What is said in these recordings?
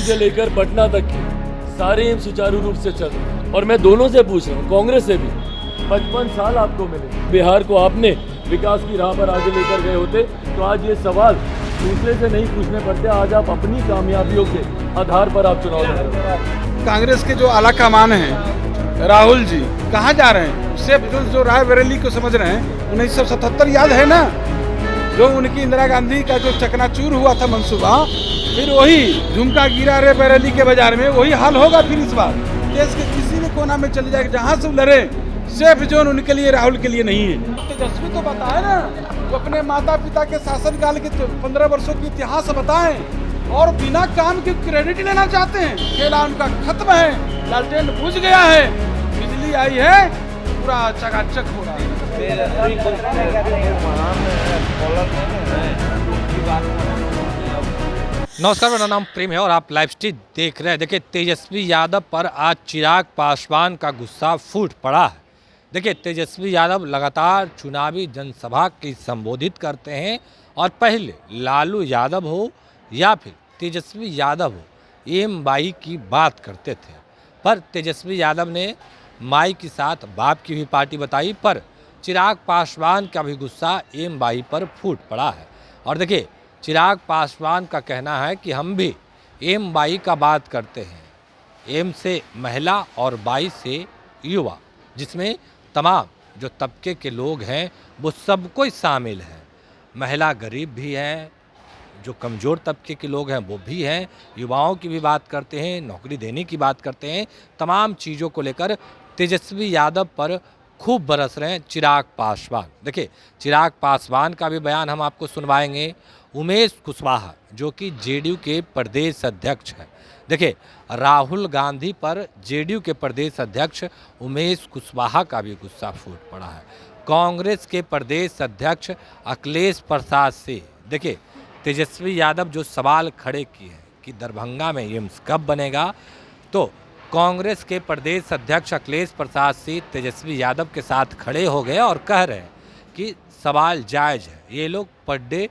से लेकर पटना तक की सारे एम्स सुचारू रूप से चल रहे हैं। और मैं दोनों से पूछ रहा हूँ, कांग्रेस से भी 55 साल आपको मिले, बिहार को आपने विकास की राह पर आगे लेकर गए होते तो आज ये सवाल दूसरे से नहीं पूछने पड़ते। आज आप अपनी कामयाबियों के आधार पर आप चुनाव लड़ रहे हैं। कांग्रेस के जो आला कमान हैं राहुल जी कहाँ जा रहे हैं? सिर्फ जो रायबरेली को समझ रहे हैं, 1977 याद है ना, जो उनकी इंदिरा गांधी का जो चकनाचूर हुआ था मंसूबा, फिर वही झुमका गिरा रायबरेली के बाजार में, वही हाल होगा फिर इस बार। देश के किसी भी कोना में चले जाए, जहाँ से लड़े, सेफ जोन उनके लिए राहुल के लिए नहीं है। तेजस्वी तो बताए ना, वो अपने माता पिता के शासनकाल के 15 वर्षों की इतिहास बताएं और बिना काम के क्रेडिट लेना चाहते हैं। खेला उनका खत्म है, लालटेन बुझ गया है, बिजली आई है, पूरा चकाचक हो रहा है। नमस्कार, मेरा नाम प्रेम है और आप लाइव स्ट्रीम देख रहे हैं। देखिए, तेजस्वी यादव पर आज चिराग पासवान का गुस्सा फूट पड़ा है। देखिए, तेजस्वी यादव लगातार चुनावी जनसभा की संबोधित करते हैं और पहले लालू यादव हो या फिर तेजस्वी यादव हो, एम बाई की बात करते थे। पर तेजस्वी यादव ने माई के साथ बाप की भी पार्टी बताई, पर चिराग पासवान का भी गुस्सा एम बाई पर फूट पड़ा है। और देखिए, चिराग पासवान का कहना है कि हम भी एम बाई का बात करते हैं, एम से महिला और बाई से युवा, जिसमें तमाम जो तबके के लोग हैं वो सब कोई शामिल है। महिला गरीब भी हैं, जो कमज़ोर तबके के लोग हैं वो भी हैं, युवाओं की भी बात करते हैं, नौकरी देने की बात करते हैं। तमाम चीज़ों को लेकर तेजस्वी यादव पर खूब बरस रहे हैं चिराग पासवान। देखिए, चिराग पासवान का भी बयान हम आपको सुनवाएंगे। उमेश कुशवाहा जो कि जेडीयू के प्रदेश अध्यक्ष हैं, देखिए, राहुल गांधी पर जेडीयू के प्रदेश अध्यक्ष उमेश कुशवाहा का भी गुस्सा फूट पड़ा है। कांग्रेस के प्रदेश अध्यक्ष अखिलेश प्रसाद से देखिए तेजस्वी यादव जो सवाल खड़े किए हैं कि दरभंगा में एम्स कब बनेगा, तो कांग्रेस के प्रदेश अध्यक्ष अखिलेश प्रसाद से तेजस्वी यादव के साथ खड़े हो गए और कह रहे हैं कि सवाल जायज़ है, ये लोग पर डे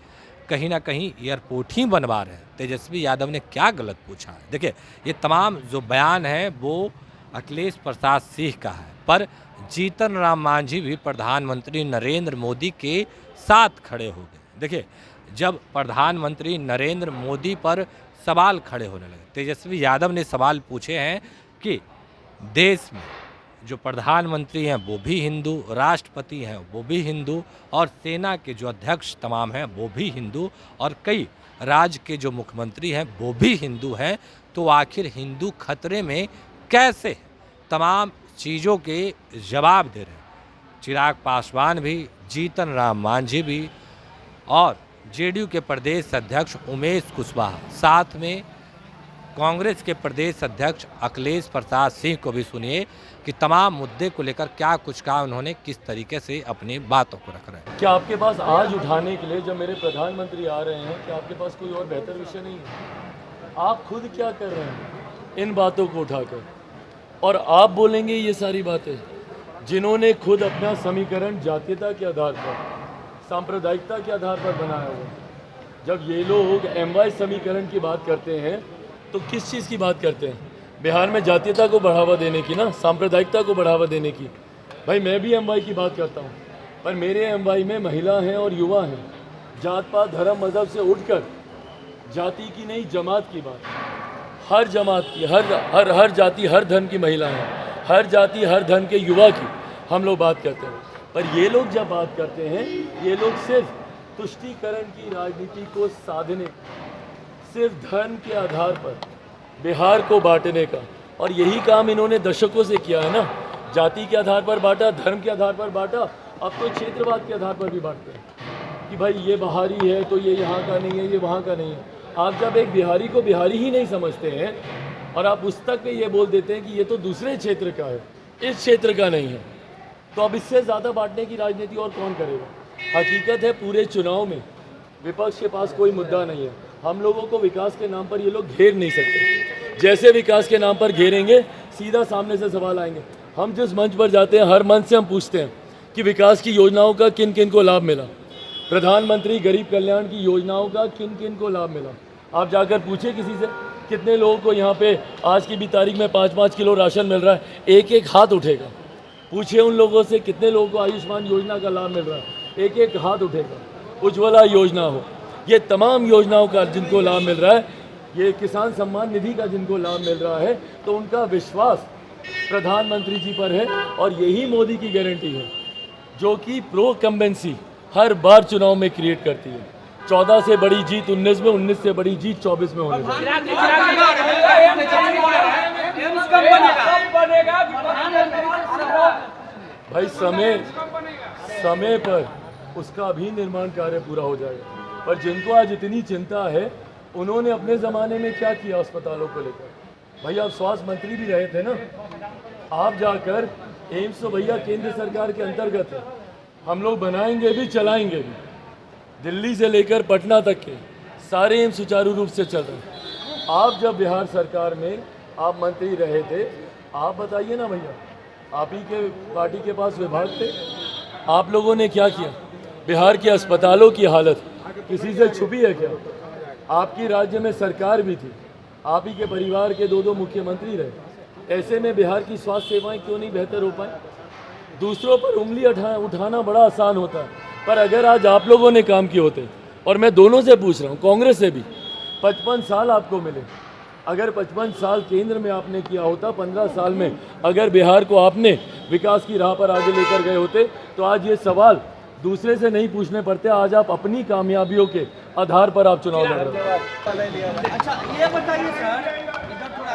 कहीं ना कहीं एयरपोर्ट ही बनवा रहे हैं। तेजस्वी यादव ने क्या गलत पूछा है? देखिए, ये तमाम जो बयान है वो अखिलेश प्रसाद सिंह का है, पर जीतन राम मांझी भी प्रधानमंत्री नरेंद्र मोदी के साथ खड़े हो गए। देखिए, जब प्रधानमंत्री नरेंद्र मोदी पर सवाल खड़े होने लगे, तेजस्वी यादव ने सवाल पूछे हैं कि देश में जो प्रधानमंत्री हैं वो भी हिंदू, राष्ट्रपति हैं वो भी हिंदू, और सेना के जो अध्यक्ष तमाम हैं वो भी हिंदू, और कई राज्य के जो मुख्यमंत्री हैं वो भी हिंदू हैं, तो आखिर हिंदू खतरे में कैसे? तमाम चीज़ों के जवाब दे रहे हैं चिराग पासवान भी, जीतन राम मांझी भी और जेडीयू के प्रदेश अध्यक्ष उमेश कुशवाहा, साथ में कांग्रेस के प्रदेश अध्यक्ष अखिलेश प्रसाद सिंह को भी सुनिए कि तमाम मुद्दे को लेकर क्या कुछ कहा उन्होंने, किस तरीके से अपनी बातों को रख रहे हैं। क्या आपके पास आज उठाने के लिए, जब मेरे प्रधानमंत्री आ रहे हैं, क्या आपके पास कोई और बेहतर विषय नहीं है? आप खुद क्या कर रहे हैं इन बातों को उठाकर? और आप बोलेंगे ये सारी बातें, जिन्होंने खुद अपना समीकरण जातीयता के आधार पर, सांप्रदायिकता के आधार पर बनाया हुआ। जब ये लोग एमवाई समीकरण की बात करते हैं तो किस चीज़ की बात करते हैं? बिहार में जातीयता को बढ़ावा देने की ना, सांप्रदायिकता को बढ़ावा देने की। भाई, मैं भी एमवाई की बात करता हूँ, पर मेरे एमवाई में महिला हैं और युवा हैं। जात पात धर्म मज़हब से उठकर जाति की नहीं, जमात की बात, हर जमात की, हर जाति हर धर्म की महिला है, हर जाति हर धर्म के युवा की हम लोग बात करते हैं। पर ये लोग जब बात करते हैं, ये लोग सिर्फ तुष्टीकरण की राजनीति को साधने, सिर्फ धर्म के आधार पर बिहार को बांटने का, और यही काम इन्होंने दशकों से किया है ना। जाति के आधार पर बांटा, धर्म के आधार पर बांटा, अब तो क्षेत्रवाद के आधार पर भी बांटते हैं कि भाई ये बिहारी है तो ये यहाँ का नहीं है, ये वहाँ का नहीं है। आप जब एक बिहारी को बिहारी ही नहीं समझते हैं और आप उस तक पे ये बोल देते हैं कि ये तो दूसरे क्षेत्र का है, इस क्षेत्र का नहीं है, तो अब इससे ज़्यादा बांटने की राजनीति और कौन करेगा? हकीकत है, पूरे चुनाव में विपक्ष के पास कोई मुद्दा नहीं है। हम लोगों को विकास के नाम पर ये लोग घेर नहीं सकते। जैसे विकास के नाम पर घेरेंगे, सीधा सामने से सवाल आएंगे। हम जिस मंच पर जाते हैं, हर मंच से हम पूछते हैं कि विकास की योजनाओं का किन किन को लाभ मिला, प्रधानमंत्री गरीब कल्याण की योजनाओं का किन किन को लाभ मिला। आप जाकर पूछे किसी से कितने लोगों को यहाँ पे आज की भी तारीख में 5-5 किलो राशन मिल रहा है, एक एक हाथ उठेगा। पूछिए उन लोगों से कितने लोगों को आयुष्मान योजना का लाभ मिल रहा है, एक एक हाथ उठेगा। उज्ज्वला योजना हो, ये तमाम योजनाओं का जिनको लाभ मिल रहा है, ये किसान सम्मान निधि का जिनको लाभ मिल रहा है, तो उनका विश्वास प्रधानमंत्री जी पर है। और यही मोदी की गारंटी है जो कि प्रो कंबेंसी हर बार चुनाव में क्रिएट करती है। 14 से बड़ी जीत 19 में, 19 से बड़ी जीत 24 में होने वाली है। भाई समय पर उसका भी निर्माण कार्य पूरा हो जाएगा। पर जिनको आज इतनी चिंता है, उन्होंने अपने ज़माने में क्या किया अस्पतालों को लेकर? भाई आप स्वास्थ्य मंत्री भी रहे थे ना, आप जाकर एम्स तो भैया केंद्र सरकार के अंतर्गत है, हम लोग बनाएंगे भी चलाएंगे भी। दिल्ली से लेकर पटना तक के सारे एम्स सुचारू रूप से चल रहे हैं। आप जब बिहार सरकार में आप मंत्री रहे थे, आप बताइए ना भैया, आप ही के पार्टी के पास विभाग थे, आप लोगों ने क्या किया? बिहार के अस्पतालों की हालत किसी से छुपी है क्या? आपकी राज्य में सरकार भी थी, आप ही के परिवार के 2-2 मुख्यमंत्री रहे। ऐसे में बिहार की स्वास्थ्य सेवाएं क्यों नहीं बेहतर हो पाई? दूसरों पर उंगली उठाना बड़ा आसान होता है, पर अगर आज आप लोगों ने काम किए होते, और मैं दोनों से पूछ रहा हूँ, कांग्रेस से भी, 55 साल आपको मिले, अगर 55 साल केंद्र में आपने किया होता, 15 साल में अगर बिहार को आपने विकास की राह पर आगे लेकर गए होते, तो आज ये सवाल दूसरे से नहीं पूछने पड़ते। आज आप अपनी कामयाबियों के आधार पर आप चुनाव लड़ रहे हैं। अच्छा ये बताइए सर, इधर थोड़ा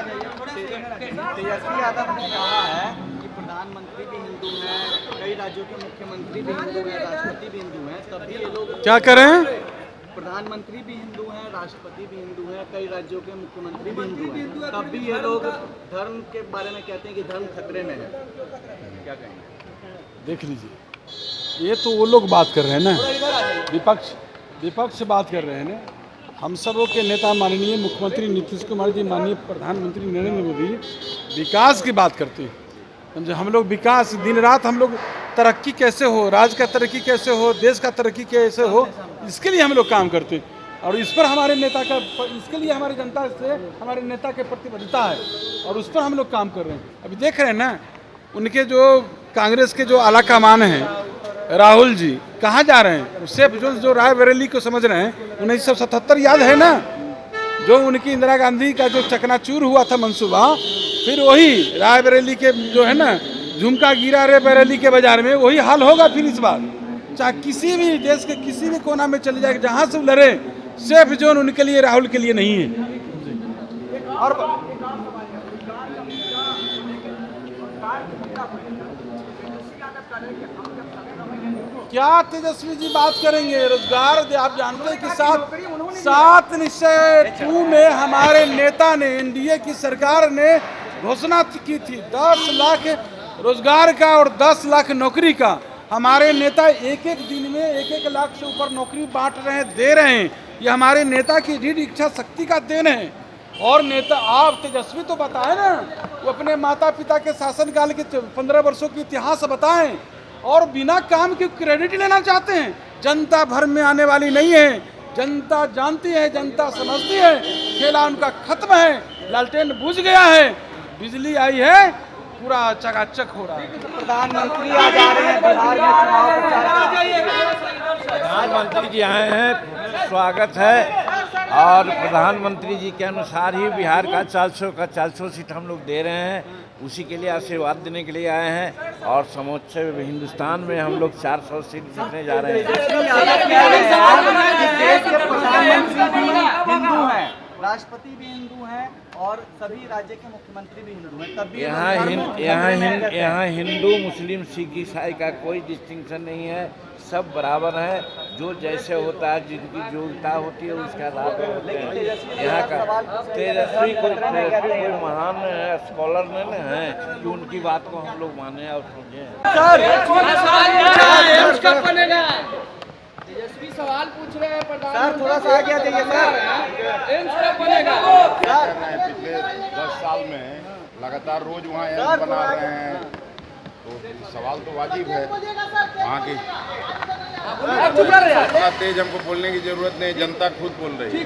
तेजस्वी यादव ने कहा है कि प्रधानमंत्री भी हिंदू हैं, कई राज्यों के मुख्यमंत्री भी हिंदू हैं, राष्ट्रपति भी हिंदू हैं, तब भी ये लोग क्या करें? प्रधानमंत्री भी हिंदू हैं, राष्ट्रपति भी हिंदू हैं, कई राज्यों के मुख्यमंत्री भी हिंदू हैं, तब भी ये लोग धर्म के बारे में कहते हैं कि धर्म खतरे में है। क्या कहेंगे? देख लीजिए, ये तो वो लोग बात कर रहे हैं ना, विपक्ष बात कर रहे हैं ना। हम सबों के नेता माननीय मुख्यमंत्री नीतीश कुमार जी, माननीय प्रधानमंत्री नरेंद्र मोदी विकास की बात करते हैं। समझे, हम लोग विकास, दिन रात हम लोग तरक्की कैसे हो, राज्य का तरक्की कैसे हो, देश का तरक्की कैसे हो, इसके लिए हम लोग काम करते हैं। और इस पर हमारे नेता का, इसके लिए हमारी जनता से हमारे नेता के प्रतिबद्धता है, और उस पर हम लोग काम कर रहे हैं। अभी देख रहे हैं ना, उनके जो कांग्रेस के जो आला कमान हैं, राहुल जी कहाँ जा रहे हैं? सिर्फ जो रायबरेली को समझ रहे हैं। 1977 याद है ना, जो उनकी इंदिरा गांधी का जो चकनाचूर हुआ था मंसूबा, फिर वही रायबरेली के जो है ना, झुमका गिरा रे बरेली के बाजार में, वही हाल होगा फिर इस बार। चाहे किसी भी देश के किसी भी कोना में चले जाए, जहाँ से लड़े, सेफ जोन उनके लिए, राहुल के लिए नहीं है। और क्या तेजस्वी जी बात करेंगे? रोजगार, आप जानते हैं कि 7 निश्चय 2 में हमारे नेता ने, एनडीए की सरकार ने घोषणा की थी 10 लाख रोजगार का और 10 लाख नौकरी का। हमारे नेता एक एक दिन में 1-1 लाख से ऊपर नौकरी बांट रहे हैं, दे रहे हैं। ये हमारे नेता की दृढ़ इच्छा शक्ति का देन है। और नेता, आप तेजस्वी तो बताए ना, वो अपने माता पिता के शासनकाल के 15 वर्षों की इतिहास बताएं, और बिना काम के क्रेडिट लेना चाहते हैं। जनता भर में आने वाली नहीं है, जनता जानती है, जनता समझती है, खेला उनका खत्म है, लालटेन बुझ गया है, बिजली आई है, पूरा चकाचक हो रहा है। प्रधानमंत्री आ जा रहे हैं बिहार में चुनाव प्रचार। प्रधानमंत्री जी आए हैं, स्वागत है। और प्रधानमंत्री जी के अनुसार ही बिहार का 400 सीट हम लोग दे रहे हैं, उसी के लिए आशीर्वाद देने के लिए आए हैं। और समूचे हिंदुस्तान में हम लोग 400 सीट जीतने जा रहे हैं। देश के प्रधानमंत्री भी हिंदू हैं, राष्ट्रपति भी हिंदू हैं, और सभी राज्य के मुख्यमंत्री भी हिंदू हैं, तब भी यहाँ हिंदू, मुस्लिम, सिख, ईसाई का कोई डिस्टिंक्शन नहीं है, सब बराबर है। जो जैसे होता है, जिनकी योग्यता होती है उसका आधार पर होते हैं। यहाँ का तेजस्वी कोई महान स्कॉलर नहीं है कि उनकी बात को हम लोग माने और समझें। तेजस्वी सवाल पूछ रहे हैं सर, थोड़ा सा आगे जाइए सर। एम्स कब बनेगा? पिछले 10 साल में लगातार रोज वहाँ एम्स बना रहे हैं, तो सवाल तो वाजिब है। वहाँ की आप चुप रहे यार। इतना तेज हमको बोलने की जरूरत नहीं, जनता खुद बोल रही है।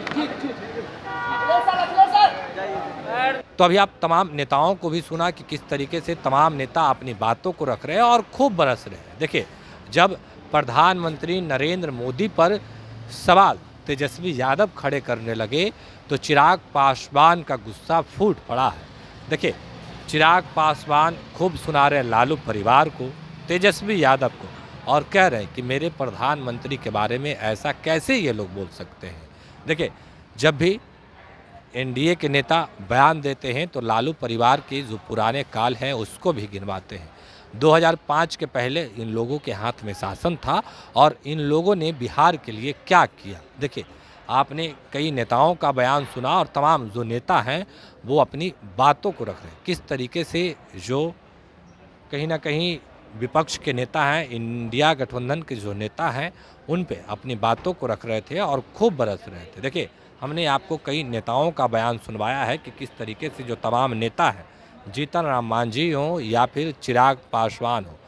तो अभी आप तमाम नेताओं को भी सुना कि किस तरीके से तमाम नेता अपनी बातों को रख रहे हैं और खूब बरस रहे हैं। देखिए, जब प्रधानमंत्री नरेंद्र मोदी पर सवाल तेजस्वी यादव खड़े करने लगे तो चिराग पासवान का गुस्सा फूट पड़ा है। देखिए, चिराग पासवान खूब सुना रहे लालू परिवार को, तेजस्वी यादव को, और कह रहे हैं कि मेरे प्रधानमंत्री के बारे में ऐसा कैसे ये लोग बोल सकते हैं। देखिए, जब भी एनडीए के नेता बयान देते हैं तो लालू परिवार के जो पुराने काल हैं उसको भी गिनवाते हैं। 2005 के पहले इन लोगों के हाथ में शासन था और इन लोगों ने बिहार के लिए क्या किया। देखिए, आपने कई नेताओं का बयान सुना और तमाम जो नेता हैं वो अपनी बातों को रख रहे हैं। किस तरीके से जो कहीं ना कहीं विपक्ष के नेता हैं, इंडिया गठबंधन के जो नेता हैं, उन पे अपनी बातों को रख रहे थे और खूब बरस रहे थे। देखिए, हमने आपको कई नेताओं का बयान सुनवाया है कि किस तरीके से जो तमाम नेता हैं, जीतन राम मांझी हो या फिर चिराग पासवान हो,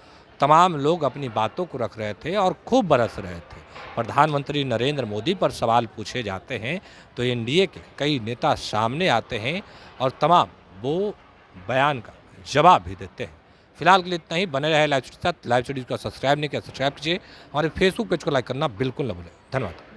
तमाम लोग अपनी बातों को रख रहे थे और खूब बरस रहे थे। प्रधानमंत्री नरेंद्र मोदी पर सवाल पूछे जाते हैं तो एनडीए के कई नेता सामने आते हैं और तमाम वो बयान का जवाब भी देते हैं। फिलहाल के लिए इतना ही। बने रहे लाइव स्टडीज का सब्सक्राइब नहीं किया सब्सक्राइब कीजिए। हमारे फेसबुक पेज को लाइक करना बिल्कुल न भूलें। धन्यवाद।